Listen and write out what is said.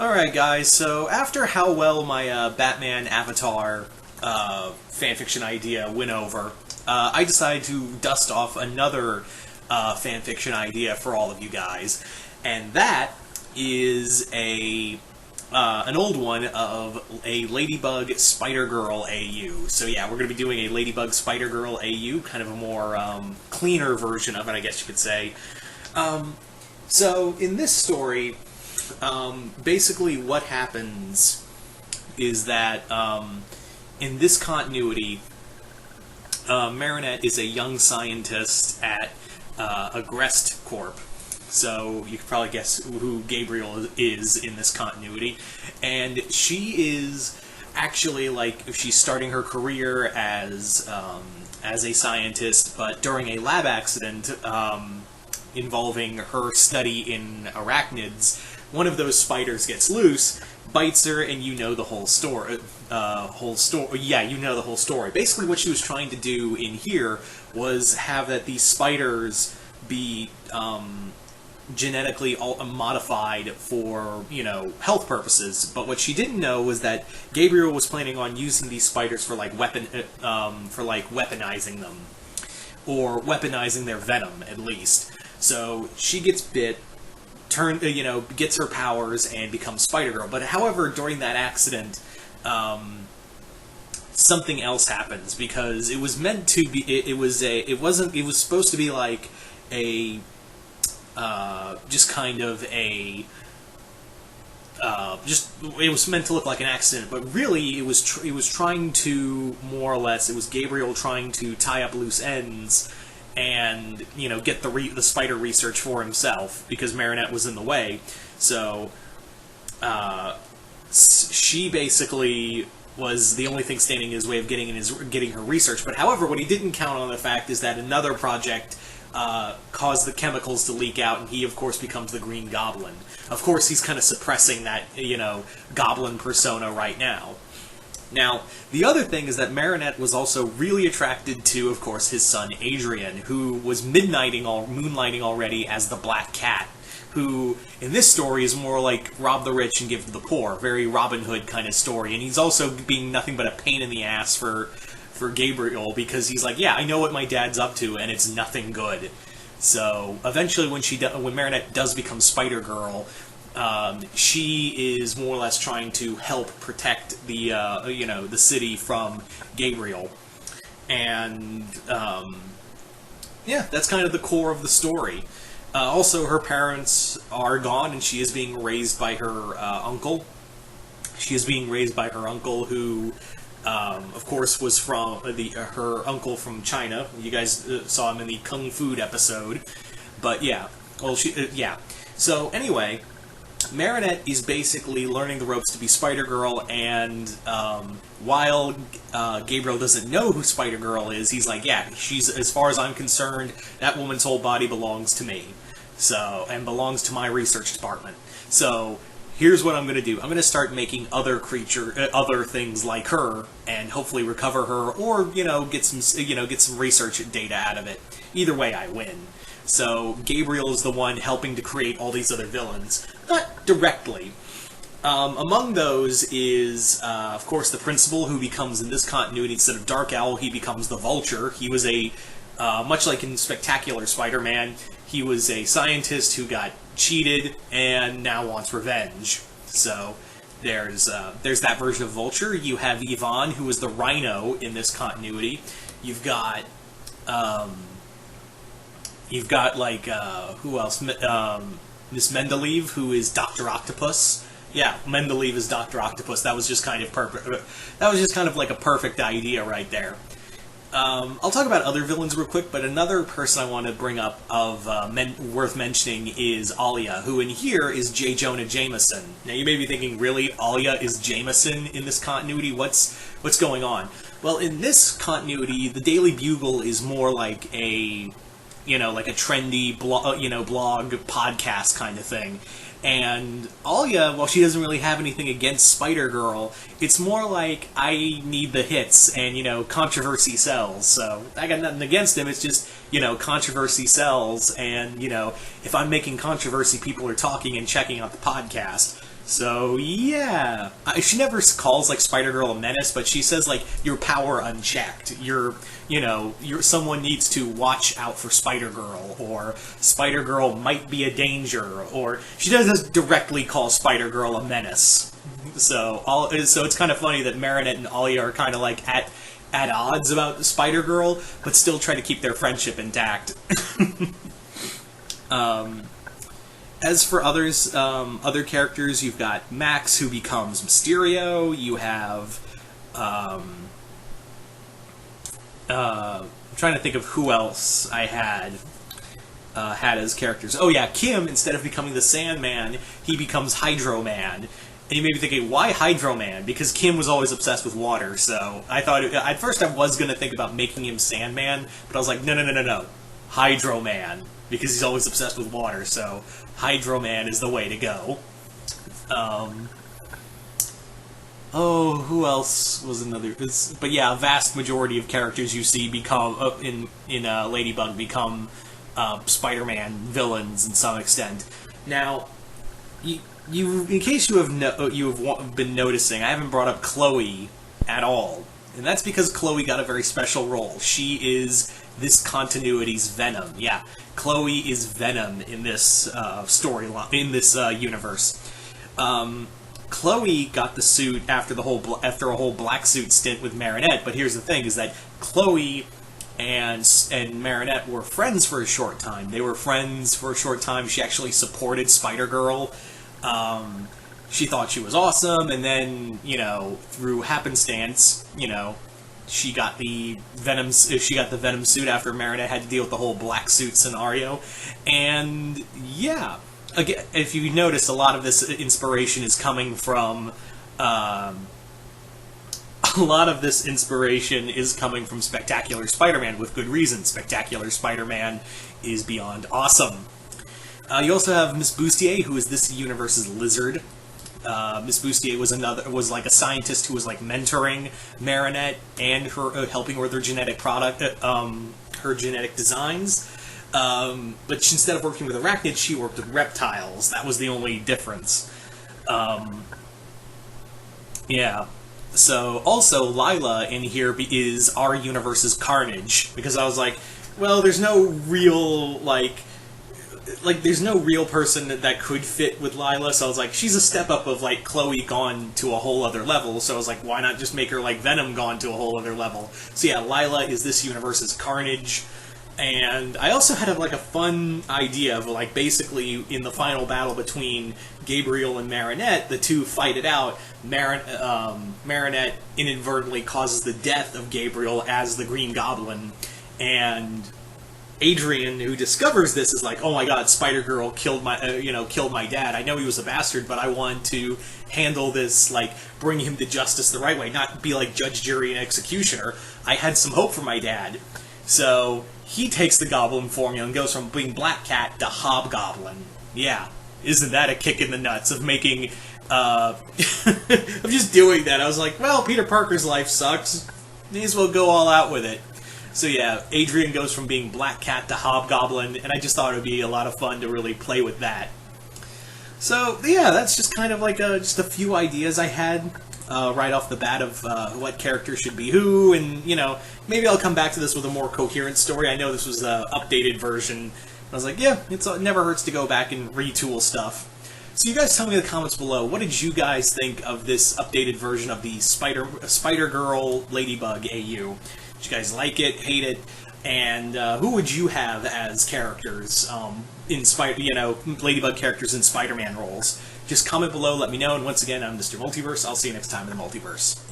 Alright guys, so after how well my Batman Avatar fanfiction idea went over, I decided to dust off another fanfiction idea for all of you guys, and that is an old one of a Ladybug Spider-Girl AU. So yeah, we're going to be doing a Ladybug Spider-Girl AU, kind of a more cleaner version of it, I guess you could say. So in this story, basically what happens is that in this continuity, Marinette is a young scientist at Agrest Corp. So you can probably guess who Gabriel is in this continuity. And she is actually, like, she's starting her career as a scientist, but during a lab accident involving her study in arachnids, one of those spiders gets loose, bites her, and you know the whole story. Yeah, you know the whole story. Basically, what she was trying to do in here was have that these spiders be genetically modified for, health purposes. But what she didn't know was that Gabriel was planning on using these spiders for weaponizing them, or weaponizing their venom at least. So she gets bit, gets her powers and becomes Spider-Girl. But however, during that accident, something else happens, because it was meant to be. It was supposed to be like a just kind of a it was meant to look like an accident, but really it was trying to, more or less, it was Gabriel trying to tie up loose ends and get the spider research for himself, because Marinette was in the way. So she basically was the only thing standing in his way of getting her research. But however, what he didn't count on the fact is that another project caused the chemicals to leak out, and he, of course, becomes the Green Goblin. Of course, he's kind of suppressing that, Goblin persona right now. Now, the other thing is that Marinette was also really attracted to, of course, his son Adrian, who was moonlighting already as the Black Cat, who, in this story, is more like rob the rich and give to the poor, very Robin Hood kind of story, and he's also being nothing but a pain in the ass for Gabriel, because he's like, yeah, I know what my dad's up to, and it's nothing good. So, eventually, when Marinette does become Spider-Girl, she is more or less trying to help protect the the city from Gabriel, and yeah, that's kind of the core of the story. Also, her parents are gone, and she is being raised by her uncle. She is being raised by her uncle, who, of course, was from her uncle from China. You guys saw him in the Kung Fu episode, but yeah, well, yeah. So anyway, Marinette is basically learning the ropes to be Spider-Girl, and while Gabriel doesn't know who Spider-Girl is, he's like, yeah, as far as I'm concerned, that woman's whole body belongs to me, and belongs to my research department. So here's what I'm going to do. I'm going to start making other things like her, and hopefully recover her, or get some research data out of it. Either way, I win. So Gabriel is the one helping to create all these other villains, not directly. Among those is, of course, the principal, who becomes, in this continuity, instead of Dark Owl, he becomes the Vulture. He was much like in Spectacular Spider-Man, he was a scientist who got cheated and now wants revenge. So there's that version of Vulture. You have Yvonne, who is the Rhino in this continuity. You've got who else? Miss Mendeleev, who is Dr. Octopus. Yeah, Mendeleev is Dr. Octopus. That was just kind of perfect. That was just kind of like a perfect idea right there. I'll talk about other villains real quick, but another person I want to bring up worth mentioning is Alia, who in here is J. Jonah Jameson. Now you may be thinking, really, Alia is Jameson in this continuity? What's going on? Well, in this continuity, the Daily Bugle is more like a trendy blog podcast kind of thing. And Alia, while she doesn't really have anything against Spider-Girl, it's more like, I need the hits, and, controversy sells. So, I got nothing against him, it's just, controversy sells, and, if I'm making controversy, people are talking and checking out the podcast. So yeah, she never calls like Spider-Girl a menace, but she says like your power unchecked. You're someone needs to watch out for Spider-Girl, or Spider-Girl might be a danger, or she doesn't directly call Spider-Girl a menace. So it's kind of funny that Marinette and Alia are kind of like at odds about Spider-Girl, but still try to keep their friendship intact. As for other characters, you've got Max, who becomes Mysterio. You have, I'm trying to think of who else I had as characters. Oh yeah, Kim, instead of becoming the Sandman, he becomes Hydro Man. And you may be thinking, why Hydro Man? Because Kim was always obsessed with water, so I thought, at first I was going to think about making him Sandman, but I was like, no. Hydro Man, because he's always obsessed with water, so Hydro Man is the way to go. Who else was another? But yeah, a vast majority of characters you see become in Ladybug become Spider-Man villains in some extent. Now, in case you have been noticing, I haven't brought up Chloe at all, and that's because Chloe got a very special role. She is this continuity's Venom. Yeah, Chloe is Venom in this storyline, in this universe. Chloe got the suit after a whole black suit stint with Marinette, but here's the thing: is that Chloe and Marinette were friends for a short time. They were friends for a short time. She actually supported Spider-Girl. She thought she was awesome, and then, through happenstance, she got the Venom suit after Marinette had to deal with the whole black suit scenario. And yeah, again, if you notice, a lot of this inspiration is coming from Spectacular Spider-Man, with good reason. Spectacular Spider-Man is beyond awesome. You also have Miss Bustier, who is this universe's Lizard. Miss Bustier was like a scientist who was like mentoring Marinette and her, helping her with her genetic her genetic designs. But instead of working with arachnids, she worked with reptiles. That was the only difference. Yeah. So also Lila in here is our universe's Carnage, because I was like, well, there's no real there's no real person that could fit with Lila, so I was like, she's a step up of, Chloe gone to a whole other level, so I was like, why not just make her like Venom gone to a whole other level? So yeah, Lila is this universe's Carnage, and I also had a fun idea of, basically, in the final battle between Gabriel and Marinette, the two fight it out. Marinette inadvertently causes the death of Gabriel as the Green Goblin, and Adrian, who discovers this, is like, oh my god, Spider-Girl killed my dad. I know he was a bastard, but I want to handle this, bring him to justice the right way, not be like judge, jury, and executioner. I had some hope for my dad. So he takes the Goblin formula and goes from being Black Cat to Hobgoblin. Yeah, isn't that a kick in the nuts of making, of just doing that? I was like, well, Peter Parker's life sucks. May as well go all out with it. So yeah, Adrian goes from being Black Cat to Hobgoblin, and I just thought it would be a lot of fun to really play with that. So yeah, that's just kind of just a few ideas I had right off the bat of what character should be who, and maybe I'll come back to this with a more coherent story. I know this was the updated version. I was like, yeah, it never hurts to go back and retool stuff. So you guys tell me in the comments below, what did you guys think of this updated version of the Spider-Girl Ladybug AU? Did you guys like it, hate it, and who would you have as characters Ladybug characters in Spider-Man roles? Just comment below, let me know, and once again, I'm Mr. Multiverse. I'll see you next time in the Multiverse.